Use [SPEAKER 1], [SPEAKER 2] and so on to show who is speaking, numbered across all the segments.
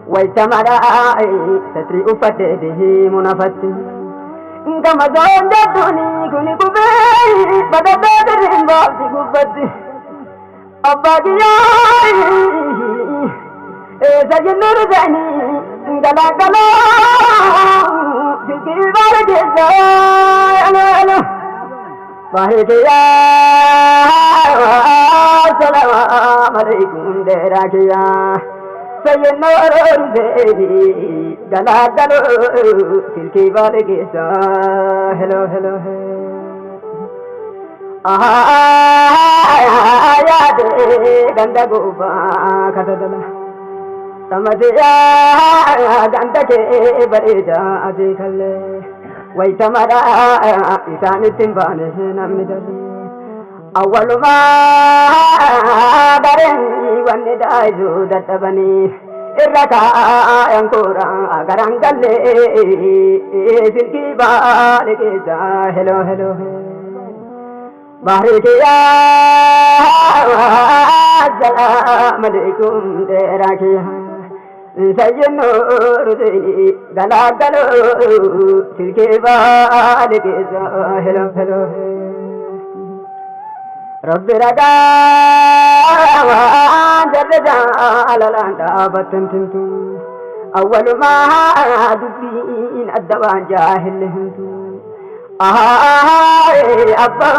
[SPEAKER 1] waytamara satri ufate bihi munafati kama zonda tuni kuni kube badada rimba sigubati abagiya sajinur zani gala gala sikibar jesa ala Bahiya Assalamu alaikum derakiya Sayyidina Ruzi Gala galo Silki balgisa Hello hello Ya de ganda goba katadala Tamadiya ganda ke barida adikalle waytamara isani timbane namidali awaluma daren wanne daizu databani irraka yankura garangalle silki balgisa hello hello bahriya assalamu alaikum derakiya Sayyidina Ruzi gala galo silke balgisa hello hello Rabbi raga jadda alalanda batantintu awwal ma dubbin addaban jahilhintu abba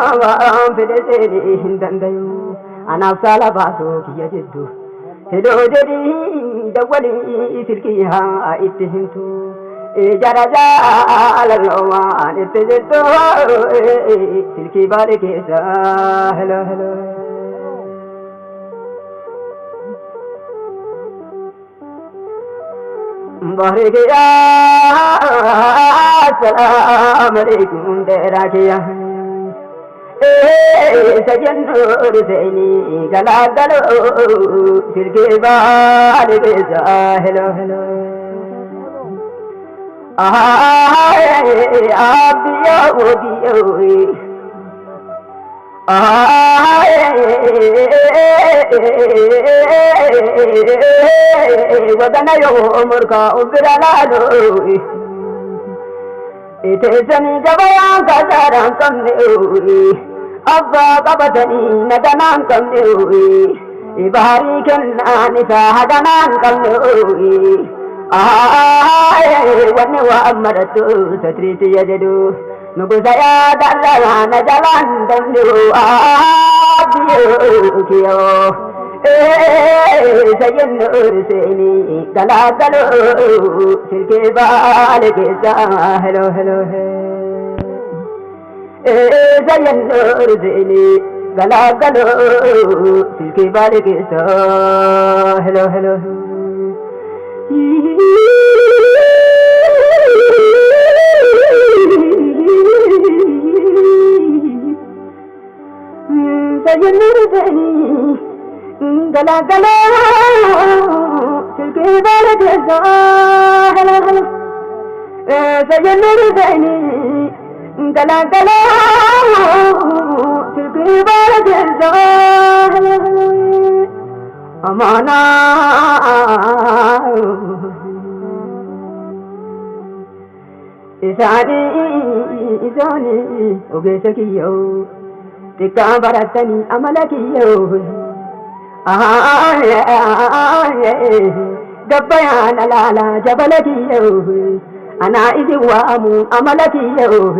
[SPEAKER 1] fideseni hindandayu ana sala baso kiyajiddu Hello jadi dawali silkiha ittihintu jaraja alalwa ittihintu silki balgisa hello hello bahriya assalamu alaikum derakiya Sayyidina Ruzi gala galo silki balgisa hello hello abiya odiyo wadana yo murka ubiralalo ite sani jabaya kasaran kamne abba kabatani nadanan kamne ibari kenna nisa haganan kamne wanne wa amaratu satriti yajadu nugu saya darana najalan kamne abiyo kiyo Sayyidina Ruzi gala galo silke balgisa hello hello Sayyidina Ruzi gala galo silke balgisa hello hello Sayyidina Ruzi gala gala silki balgisa hello hello Sayyidina Ruzi gala gala silki balgisa hello hello amana isani ogesa kiyo tikka baratani amala kiyo gabbayana lala jabala kiyo ana izi waamu amala kiyo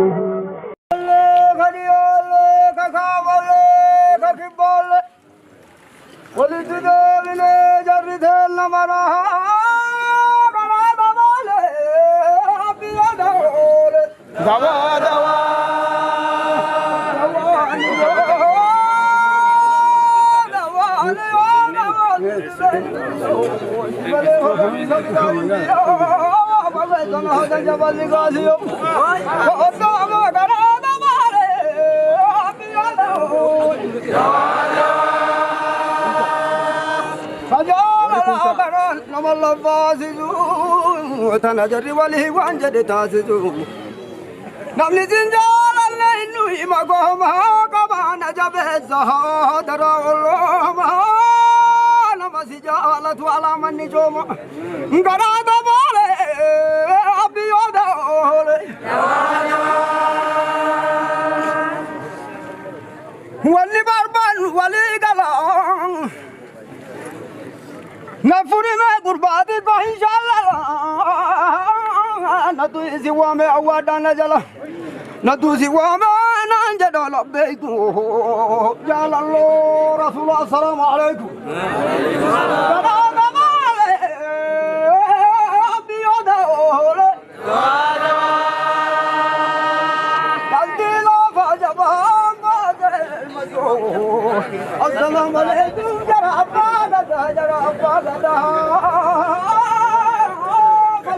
[SPEAKER 1] Tanajari wali wanjade tazizu namni zinjala nui magoma kama najabe zahadara ulama
[SPEAKER 2] basi jaalatu ala manni jooma ngaraada boole abiyooda oole walli barban wali gala nafuri me gurbati ko inshallah natu isi wame awada najala natu isi wame nanjado labbayku jalallo rasulullah assalamu alaikum assalamu alaikum jara abada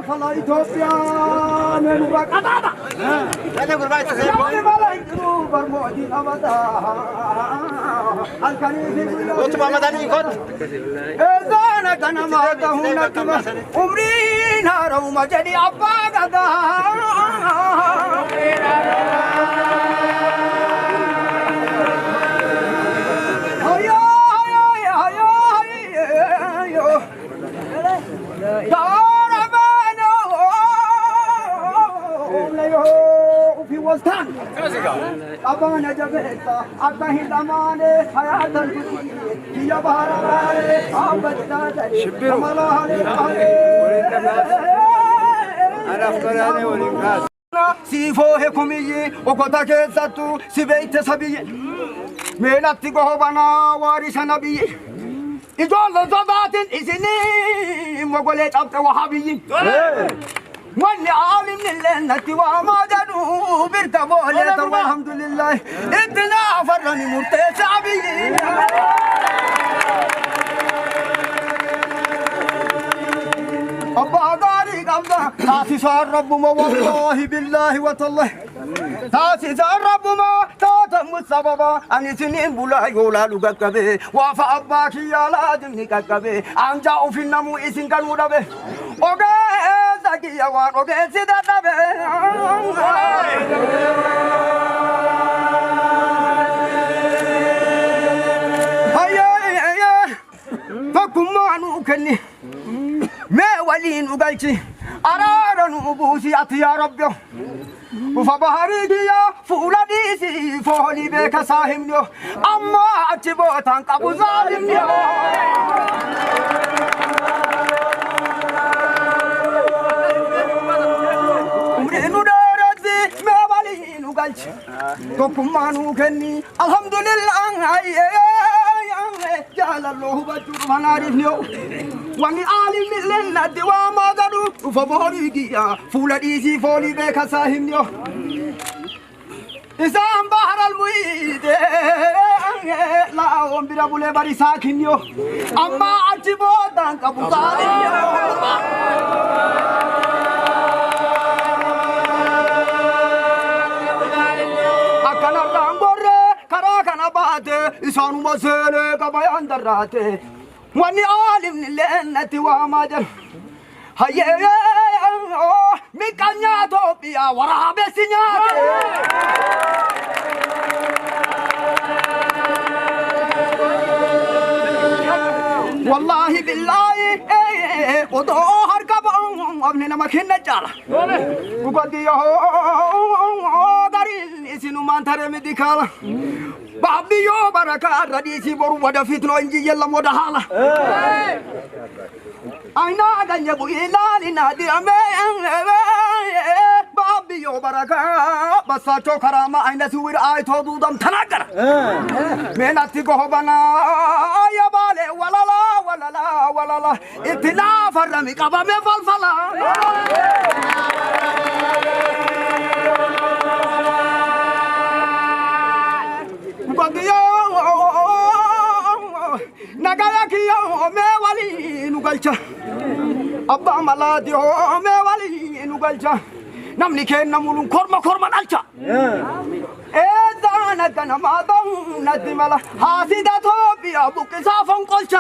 [SPEAKER 2] fala Ethiopia menu bakata ada gurbai se malaiku barmodi abada alkani ot mamadani ikot ezana kana matahuna kuma umri naro majadi abada أبانا جبهتا أباهي دماني حياة الكتير هي باراني أبدا شبيرو أنا أفكراني وليمكاس سيفوه كوميي وكتا كيساتو سيبيت سبيي ميلاتي قهبانا وارش نبي إجول صدات إسني وقلت أبقى وحابيين واللي عالم للنت وما جنوا برتبولة والحمد لله اتنا فرني مرتسع بي أبا داري قبضة تاسي صار رب ما والله بالله وتالله تاسي صار رب ما تاتم السبب أني سنين بلا يولا لقاكبه وافا أباك يا لازمني كاكبه أنجاو في النمو إسن كان مرابه Zaki yawan oge sidat nabe Hayya fakumanu kenni me walin ugalchi araranu busi atiya rabbi Fabahariya fuladisi foli be kasahimyo amma achibotan qabu zalimyo Tokumanu kenni alhamdulillah jala Allah bajur manarifnyo wangi alim lilla diwa magadu faborigiya fuladisi foli be kasahimyo isam bahar al muid la on birabule bari sakinyo amma ajibo dan kabuzalimyo إسانو مسألة كبيان دراته واني عالم للنت وماجر هيا مكانيا توبيا ورا بسنيا والله بالله ودوهر كبان ابننا مكين جالا وقدي دارين إسنو مانتر مديكالا Babiyo baraka radisi boru wada fitno inji yalla moda hala aina ganya bu ilali nadi ame babiyo baraka basa chokarama aina suwir ay todu dam tanagara menati go bana ya bale walala itina farami kaba me falfala Nagaya kiyo me wali nugalcha Abba maladi me wali nugalcha Namni ken namulun korma nalcha Ezana kana madam nadimala hasida tobi abu kisafon kolcha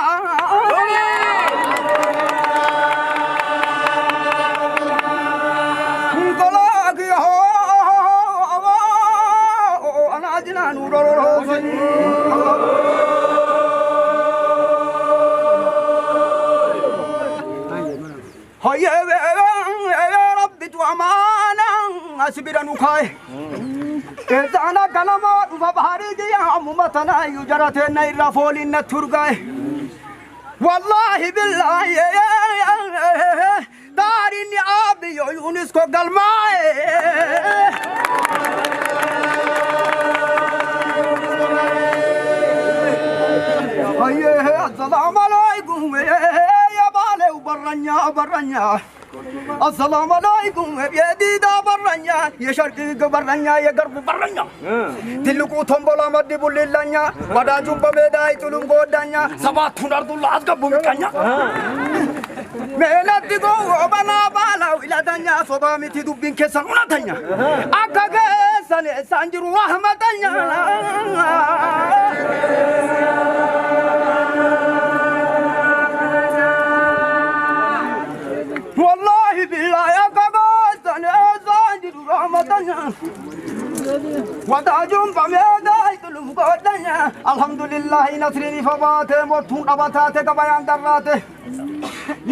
[SPEAKER 2] هيا ربي توامانا أسبرا نخاي إذا أنا كلمات فبحريجي يا أمتنا يجرتين الرفولين الترقاي والله بالله داريني أبي يونسكو قلماي هيا السلام عليكم يا بالي وبرنيا السلام عليكم يا ديدا برنيا يا شرقي برنيا يا غرب برنيا تلقوا تنبولا مدي بوليلانيا ودا جوب بيداي تلونغو دانيا سباتون ارض الله اسغبو مكانيا ميلاديغو وبنا بالا الى دانيا صبامتي دوبين كسن وناتانيا اكاغا سانجرو رحمتانيا والله بالله يا كبوس أنا زانجر رحمتنا وداجم بميدا يتلم قدنا الحمد لله نصرني فباته مرتون أباتاته كبيان دراته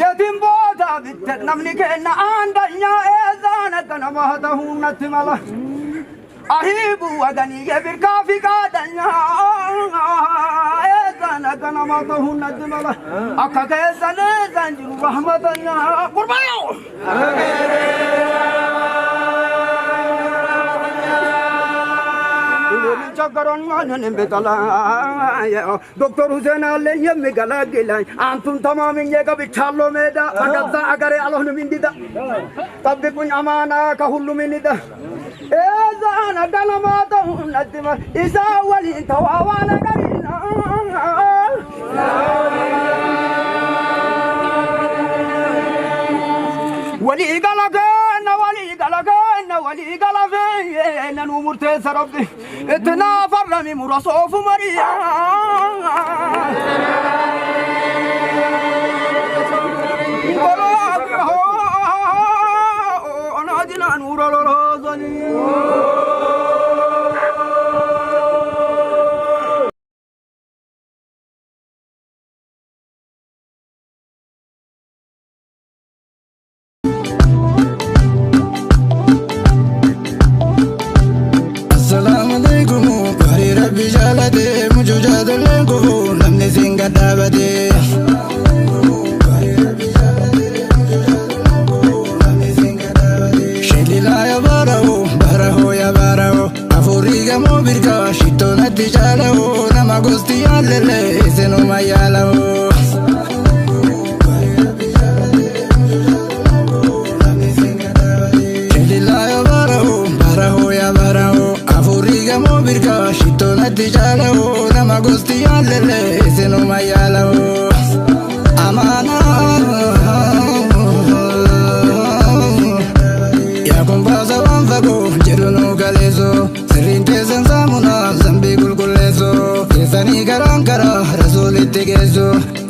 [SPEAKER 2] يتم بودا بيت نمني كنا عندنا إذا كنا مهته نتملا أهيبو وغني يبير كافي كادنا إذا كنا مهته نتملا أكاكيزنا زانجر رحمتنا قربانيو Chakaron manen betala Doktor Hussein alle yemme gala gelay antum tamamen yega bichalo meda agazza agare alon mindida tabbe kun amana ka hullu minida eza ana galama ta nadima isa wali tawana garina ولي قلقنا ولي قلقنا نمر تسربي اتنافر لمي مرصوف مريا أنا جنا نور الرازني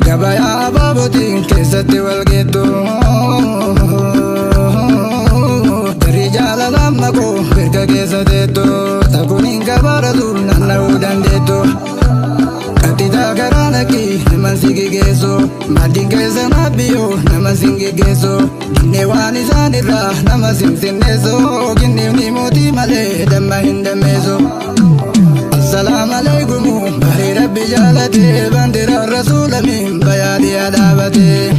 [SPEAKER 2] Gabaya babotin kesatti walgeetu Darijala lamako birka keessa teettu Takunin gabaratu naanna'uu dandeettu Katita garanaki naman sigi geessu Maddin keessa nabbiyo naman singi geessu Dinne waan isaanirra nama simsinneessu Ginnifni mootii malee damma hin dammeessu السلام عليكم باري ربي جالتي بندر الرسول من بيادي أدابتي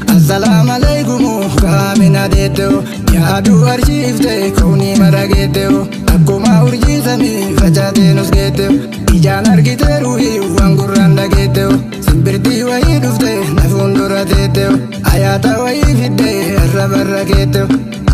[SPEAKER 2] السلام عليكم كامنا ديتو يا دو أرشيفتي كوني مرقيتو أكما أرجي سمي فجاتي نسكيتو إجان أرقيتي روحي وانقران لقيتو سنبرتي وهي دفتي نفون دراتيتو آياتا وهي فيدي الرب الرقيتو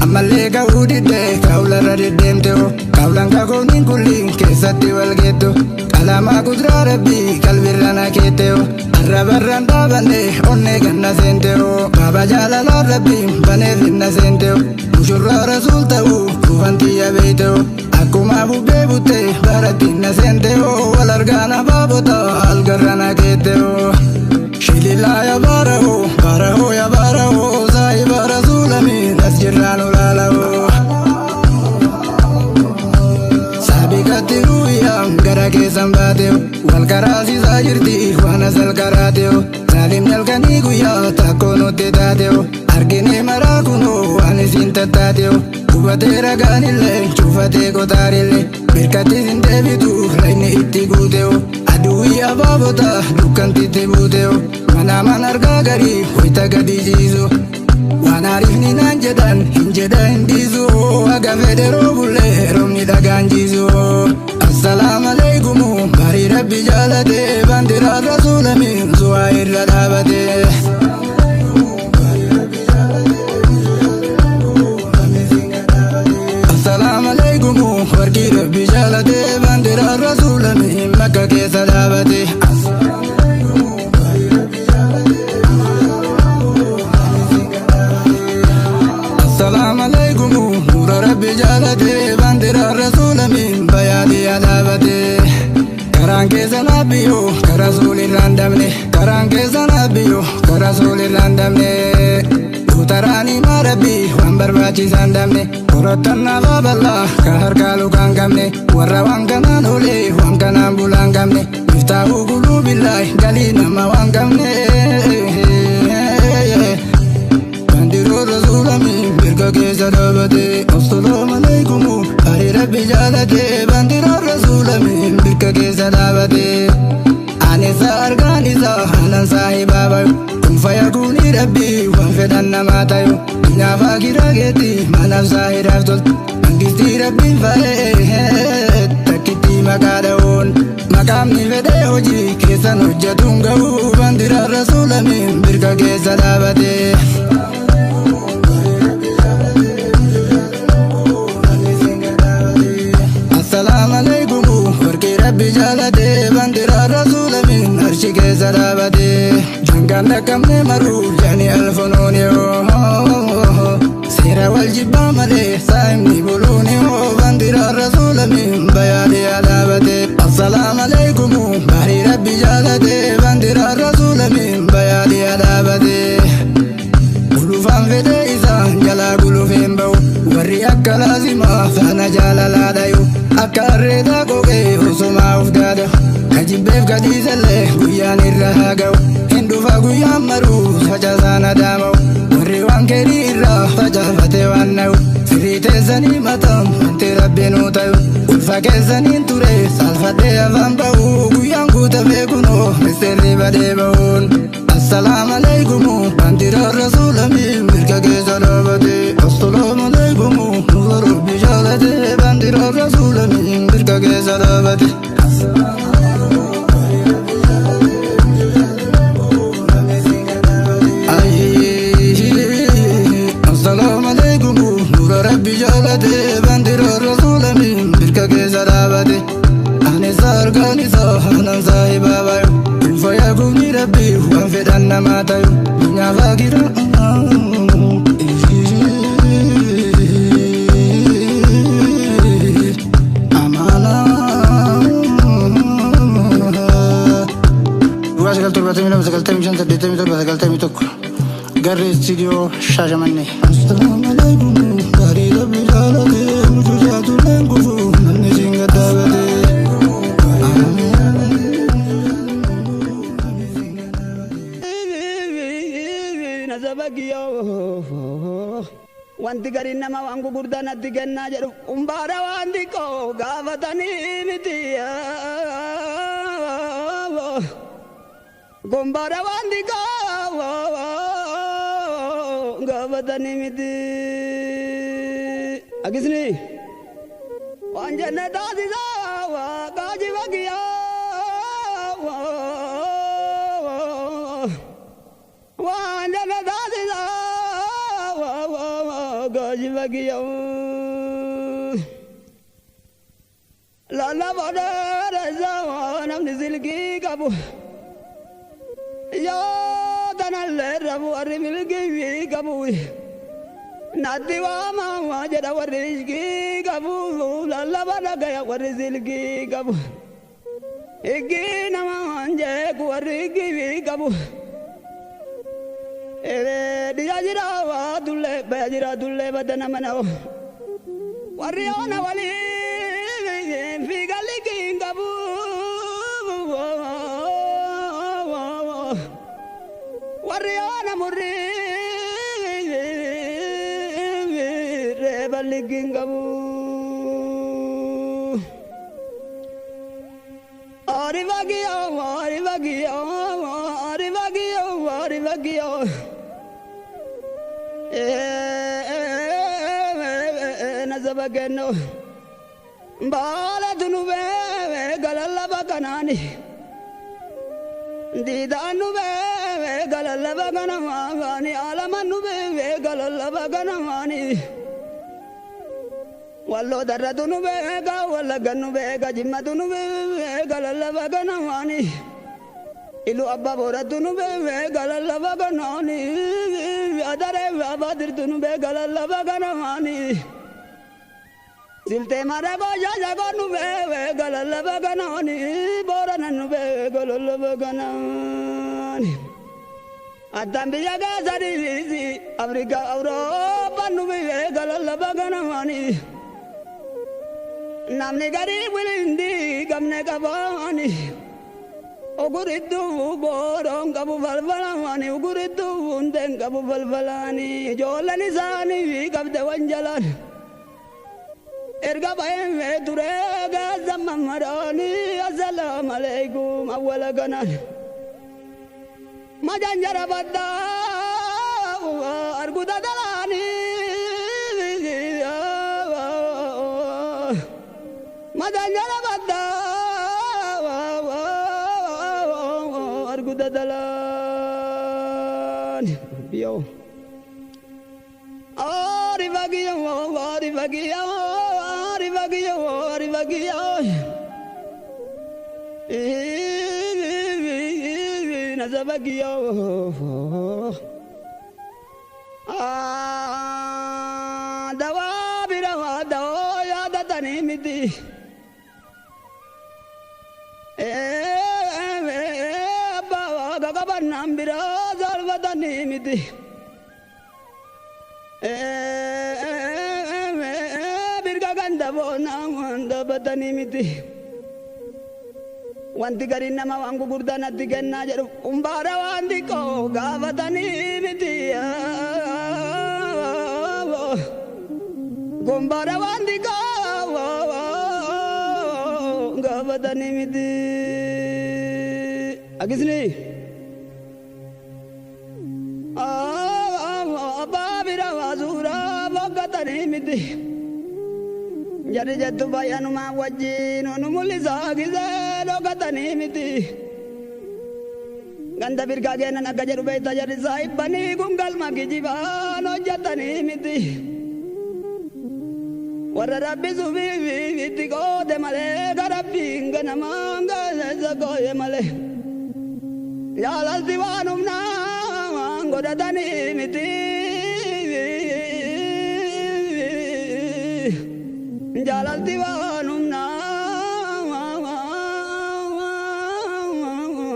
[SPEAKER 2] أما اللي كاودي دي كاولا رددمتو كاولا كاكونين كلين كيساتي والجيتو كلاما قدرة ربي قلبي رانا كيتو الرب الراندا بني أوني كنا سنتو بابا جالالا ربي بني فينا سنتو مشورة رسول تاو كوفانتي يا بيتو أكما بوبي بوتي بارتينا سنتو والأرغانا بابوتا القرانا كيتو شيلي لا يا بارهو يا بارهو زايب رسول من أسجرانو لالو سابقاتي رويا غراكي سنباتيو والكراسي زاجرتي وانا سالكراتيو سالم نلقاني قويا تاكونو تتاتيو
[SPEAKER 3] argine marakuno ani sintatateo kubatera ganille chufate kotarille birkati sindebitu laini itti guteo adui ababota dukanti tibuteo mana manarga gari hoita gadijizo wanarifni nanjedan hinjeda indizo aga federo bulle romni daganjizo assalamu alaikum bari rabbi jalade bandira rasulamin zuair ladabade assalamu alaikum warki rabbi jalade bandira rasulamin makka ke sadabade السلام عليكم نور ربي جالتي بندر الرسول من بيادي عذابتي كران كيسنا بيو كرسول الراندمني كران كيسنا بيو كرسول الراندمني وتراني ما ربي وانبر باچي ساندمني ورطنا باب الله كهر كالو كان كمني ورا وان كنان ولي وان كنان بولان كمني مفتاح قلوب الله قلينا ما وان كمني الرسول من بركة سلامتي السلام عليكم أهل ربي جالتي بندر الرسول من بركة سلامتي أنا سأرغاني أنا صاحب بابا كن فيكون ربي وانفدنا ما تيو إنا فاكر أجتي ما نفسي رفتل منكستي ربي فايت تكتي مكادون مكامني فدي وجي كيسا نجتون قبو بندر الرسول من بركة سلامتي السلام عليكم وركي ربي جالتي بندر الرسول من أرشك سلابتي جنگان لكمني مرو جاني الفنوني سيرا والجبا ملي سايمني بلوني بندر الرسول من بيادي عذابتي السلام عليكم بحري ربي جالتي بندر الرسول من بيادي عذابتي قلوفان فدي إسان جلا قلوفين بو وري أكا لازما فانا جالا لا دايو akka arreeda goge osoma ufgada kajibbeef gadiisalle guyyaan irra haga'u hin dhufa guyyaan maruu facaasaan adaama'u warri waan keerii irraa facaafate waan na'u firii teessanii matam wanti rabbinuu ta'u ulfa keessaniin ture saalfadhee afaan ba'u guyyaan guutamee kunoo misteerri badee ba'uun السلام عليكم بندر الرسول من بركة سلامتي السلام عليكم نور ربي جالتي بندر الرسول من بركة سلامتي السلام عليكم نور ربي جالتي بندر الرسول من بركة سلامتي أنا سارقاني أنا صاحب بابا فيكون ربي وانفدنا ما تيو دنيا فاكرة أمانا واسكال تربتمي لما سكالتمي شان سديتمي تربة سكالتمي توك قرر استديو شاشة مني السلام عليكم قري ربي جالتي وجوجات لنكفو مني سنغة دابتي wanti garin nama waan gugurdaa natti kennaa jedhu umbaara wanti koo gaafatanii miti gombaara wanti koo gaafatanii miti agisni waan jenne taasisaa gaaji bagiyaa waan jenne taasisaa gaaji bagiyaa lalla boodara isaa namni silkii qabu yoo tanallee rabu warri milkii qabu natti waama jedha warri ishkii qabu lalla boodara warri silkii qabu ikkii nama jeeku warri ikkii qabu diya jira waa dulle baya jira dulle badana manao warri ona wali figali kingabu warri ona murri wallikin qabu ari bagiyo nazabageno bala dunube galalla baganani didanu be galalla baganani alamanu be galalla baganani wallo daradunu be ga walla ganu be ga jimmadunu be galalla baganani ilu abba boradunu be galalla baganani adare abadirunu be galalla baganani Silte marago jago nube galalla baganani borana nube galalla baganani Adambiya ga zari Afrika Europa nube galalla baganani Namne gari wilindi gamne kabani Oguridu borong kabu balbalani Oguridu unden kabu balbalani Jolani zani kabde wanjalan Erga bayen ve durega zaman marani Assalamu alaikum awwala ganan Majanjara badda arguda dalani Majanjara badda arguda dalani Biyo Ari bagiyo Nazabagiyo dawa birawa dawa datani miti bawa gagabanam bira zarvatani miti birgaganda bonam batani miti Wanti gari nama wangu gurdana tigenna jeru umbara wanti ko gavatani miti gumbara wanti ko gavatani miti agisni babira wazura bogatani miti Jadi jatuh bayanu ma wajin onu mulisa gize logatani miti Ganda birgagena nagajaru beta jadi saibani gunggal magi jibano jatani miti Warra rabbi subi viti ko de male garabbi ngana manga zago ye male Ya lal diwanum na ngodatani miti Jalal diwanum na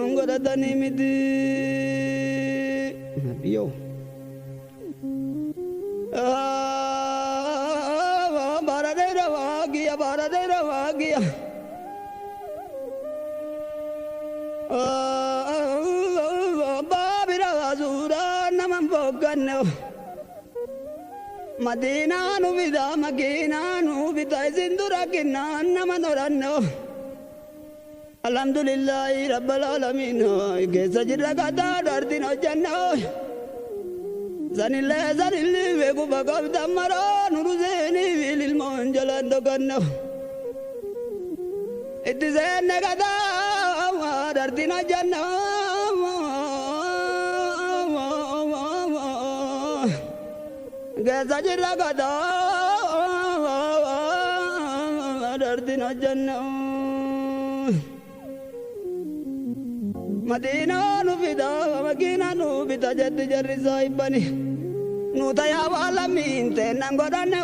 [SPEAKER 3] ngodatani miti Biyo Baradera wagia Babira wazura naman boganno Madina nubida magina nubida zindura kinna namanoranno Alhamdulillahi rabbil alamin geza jirra gada dardino janno zanille vegu bagavda mara nuruzeni vilil monjalan doganno itizenne gada dardino janno geza jirra gada dardino janno Madina nubida magina nubida jatti jarri saibani nutaya wala minte nangodane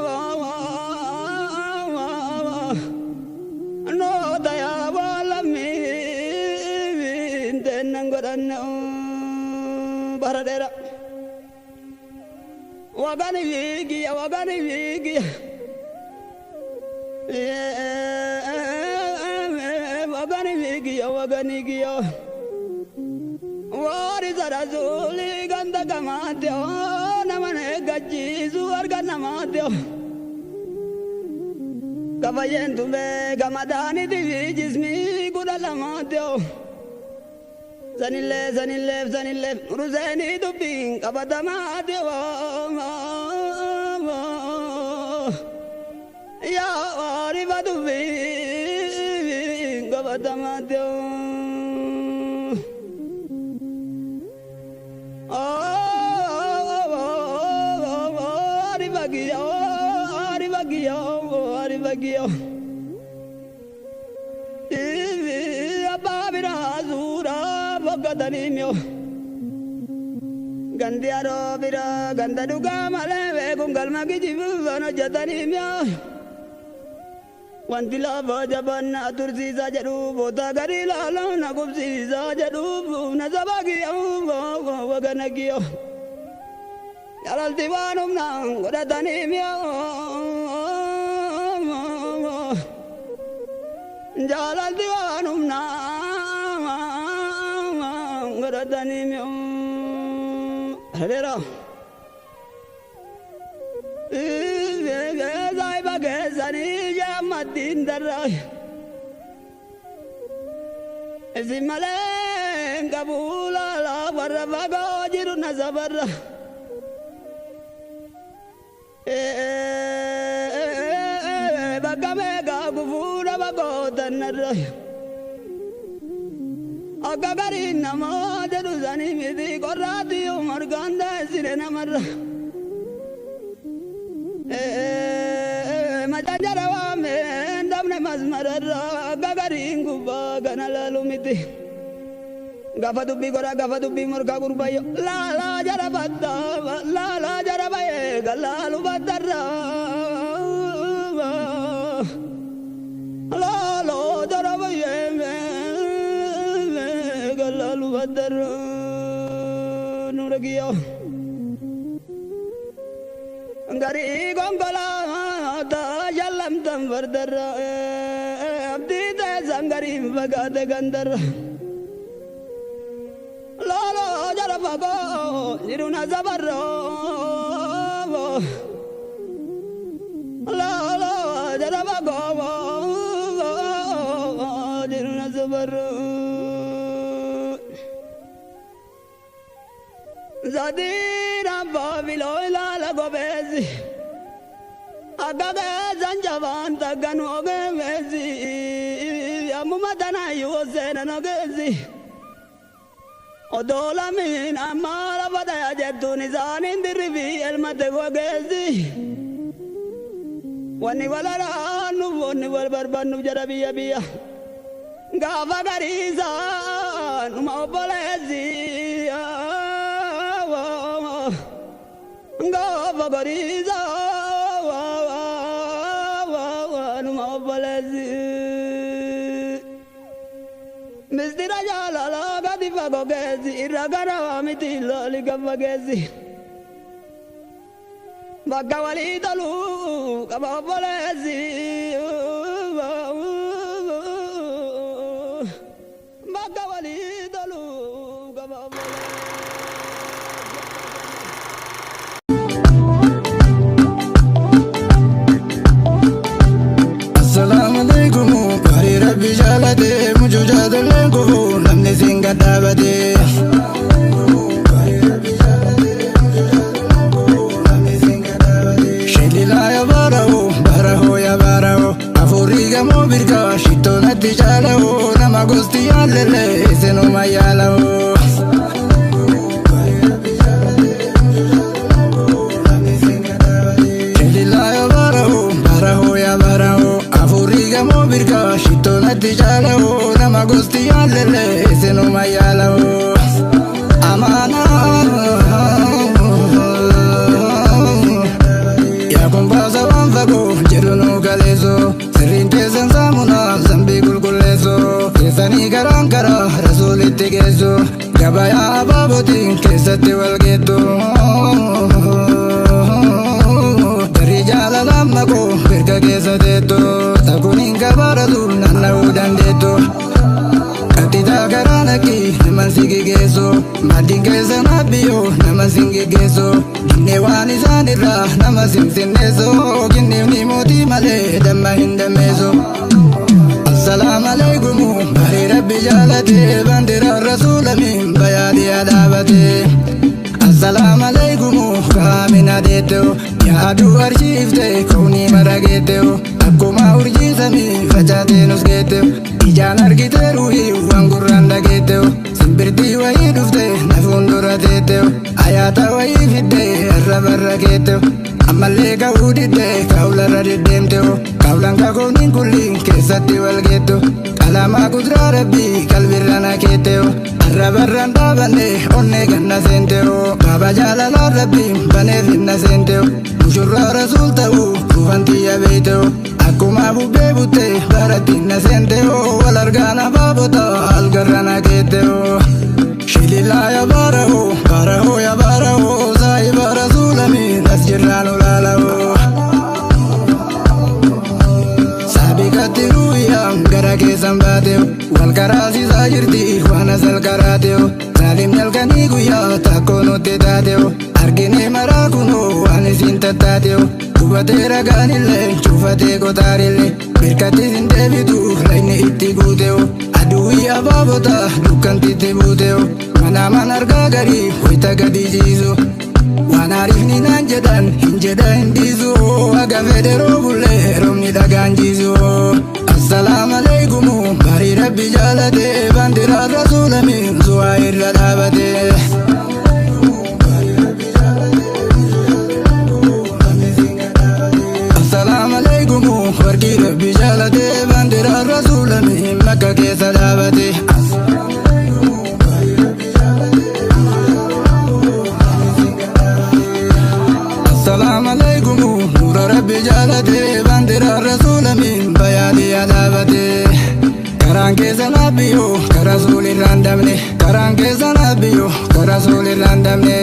[SPEAKER 3] nutaya wala minte nangodane baradera wagani vigia wagani vigia Wari zarazuli ganda gamatyo namane gajisu arga namatyo Kafayen tume gamadani divi jismi kuda lama deo. Zanile ruzeni dubin kabadama deo. Ya riba dubin kabadama deo. Aribagio ababira azura bogadanimyo gandiaro bira gandaduga malewe gungal magijibu vano jatanimyo wantila bajaban aturziza jadu bota garila lana gubziza jadu nazabagio waganagio Yaral diwanum nang godatanimyo Jalal diwanum nang godatanimyo Hadera Zai bagazani jamadin daray Zimalen kabula la warrabago jiru nazabarra Bagamega gufura bagodanara Agagari nama deruzani midi korati umar ganda sirena marra Majajarawa me ndamne mazmarara Agagari nguba ganala lumiti Gafadu bigora gafadu bimurka gurbayo la jarabata la jarabaye galalu badara la jarabaye galalu badara nuragiyo ngari gongola ta yalam tam vardara abdi ta zangari bagade gandara Lolo jarabago niruna zabarro Lolo jarabago niruna zabarro Zadira babilo la gobezi Agaga zanjavan taganu ogezi Amumadana yosena nogezi Odola min amara badaya jettu nizanin dirbi elmate gogezi Wani walara nu wani wal barbanu jarabiya biya Gava gariza numa obolezi Gava gariza numa obolezi Mizdira jalala gadifa gogezi iragara mitilo ligavagezi Bagawali dalu kababolezi Bagawali dalu kababolezi
[SPEAKER 4] Assalamu alaikum Kari Rabbi jalate mujujadu lenko namni singa dabate Shilila ya baraho ya baraho Afuriga mo birka shito nati jalaho Nama gusti yalele seno mayalaho Shilila ya baraho ya baraho Afuriga mo birka shito nati jalaho Nama gusti yalele seno mayalaho Amana Kumbaza wanfago jiruno kalezo Sirinte zanzamuna zambi kulkulezo Kesani karankara rasuli tigezo Gabaya ababoti kesati walgeto Dari jala lamako birka kesa deto Takunin kabaradu nana udan deto Katita karanaki niman sigi gezo
[SPEAKER 3] Madin keessa nabbiyo nama singegeeso Ginne waan isaan irraa nama sinsinneeso Ginneefni mootii malee damma hin dammeeso Assalamu alaikum bari rabbi jaalate bandira rasuulamin bayaadiyaa dhaabate Assalamu alaikum kaamina deeteo yaadu arshiifte kaunii marageeteo Akkuma urjiisami facaatee nus geeteo Ijaan argite ruhii waan gurraan dhageeteo Simbirtii wayii dhufte na fuuldura teeteo Ayaata wayii fidde irra barra keeteo Ammallee ka'uu didde kaawlarra deddeemteo Kaawlan kakooniin kulliin keessatti wal geeteo Qalamaa kuduraa rabbii qalbirra na keeteo Arra barraan dhaabanne onnee ganna seenteo Baaba jaalalaa rabbiin baneef hinna seenteo Mushurraa rasuul ta'uu kuufantiyya beeyteo Akkuma bubbee butte baratti na seenteo Wal argaan abaabota algarra na keeteo Shilillaa ya baaraho ya baaraho Saahiba rasuulamin as jirraan olaalaho Saabikatti ruuyaan gara keessan baateo Wal karaasisaa jirti waan asal karaateo Saalimni halkanii guyyaa takkoo nutti taateo Argine maraa kunoo waan isin tattaateo Gubatee ragaanillee cuufatee qotaarillee Birkatti sin deebitu layni itti guuteo Aduwwii abaabota dukkantitti buuteo Manaaman argaa garii hoyta gadi jiisu Waan ariifni naan jedhan hin jedha hin dhiisu Aga federoo bullee roobni dhagaan jiisu Assalamu alaikum bari rabbi jaalate bandira rasuulamin su'aa irra dhaabate Assalamu alaikum warqii rabbi jaalate bandira rasuulamin makka keessa dhaabate Assalamu alaikum nura rabbi jaalate bandira rasuulamin bayaadiyaa dhaabate Karaan keessa nabbiyo kara suulirraan damne Karaan keessa nabbiyo kara suulirraan damne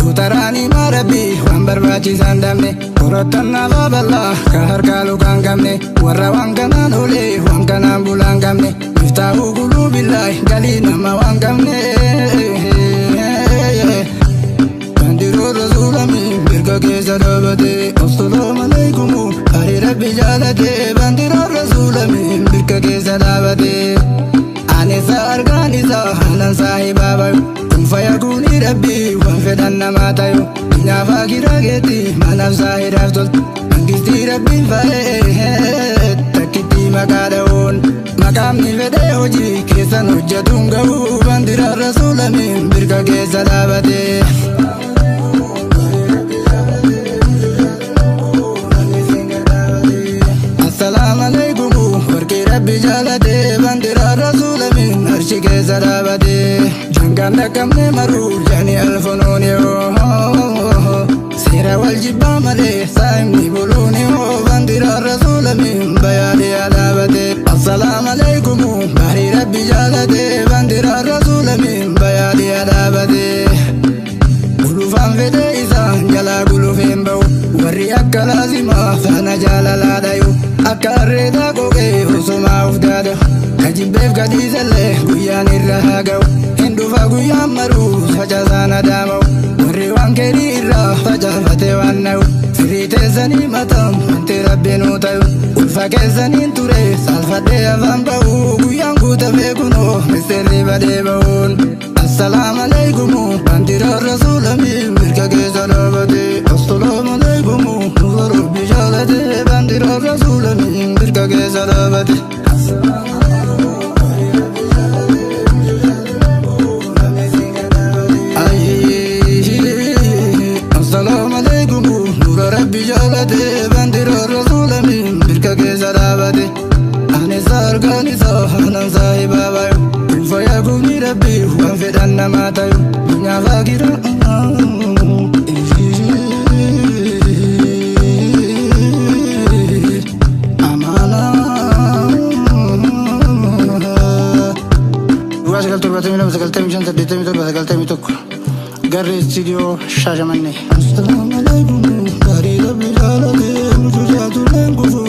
[SPEAKER 3] Utaraanii maa rabbi waan barbaachisaan damne Korottan naafaa bal'aa ka harkaa lukaan qabne Warra waan kanaan olee waan kanaan bulaan qabne Miftaahuu quluu billaahi galii nama waan qabne Bandiroo rasuulamin birka keessa dhaabate Assalamu alaikum bari rabbi jaalate Bandiroo rasuulamin birka keessa dhaabate Anisa argaan isaa hanan saahibaa bayu Kun fayyakuni rabbi waan fedhan namaa tayu Nyaafaa giraageetti manaaf saahidaaf toltu Mangistii rabbiin fa'ee takkitti maqaa dha'uun Maqaamni fedhee hojii keessan hojjetuun ga'u Bandira rasuulamin birka keessa dhaabate Assalamu alaikum warqii rabbi jaalate bandira rasuulamin arshi keessa dhaabate Jangaan dhaqqabne maruu jaani alfonoon yoo Seera wal jibbaa malee saayimni buluun yoo bandira rasuulamin bayaadiyaa dhaabate Assalamu alaikum bari rabbi jaalate bandira rasuulamin bayaadiyaa dhaabate Gulufaan fedhee isaa jalaa gulufeen ba'u Warri akka laazimaa faana jaalalaa dhayu Akka harreetaa qoqee osumaa uf daada Kajibbeef gadiisallee guyyaan irra haa ga'u Hin dhufa guyyaan maruu facaasaan adaama'u Warri waan keedii irraa facaafatee waan na'u Firii teessanii mataan wanti rabbinuu ta'u Ulfa keessaniin ture saalfadhee afaan ba'u Guyyaan guutamee kunoo misteerri badee ba'uun Assalamu alaikum bandira rasuulamin birka keessa dhaabate Assalamu alaikum nura rabbi jaalate bandira rasuulamin birka keessa dhaabate Assalamu alaikum nura rabbi jaalate bandira rasuulamin birka keessa dhaabate Anisa argaan isaa hanan saahibaa bayu Fayyakuni rabbi waan fedhan namaa tayu Nyaafaa gira Amaana Duwwaa 9:7 Garri studio Shaashamannee Assalamu alaikum gaarii rabbi jaalate nuti jaatu leen kufu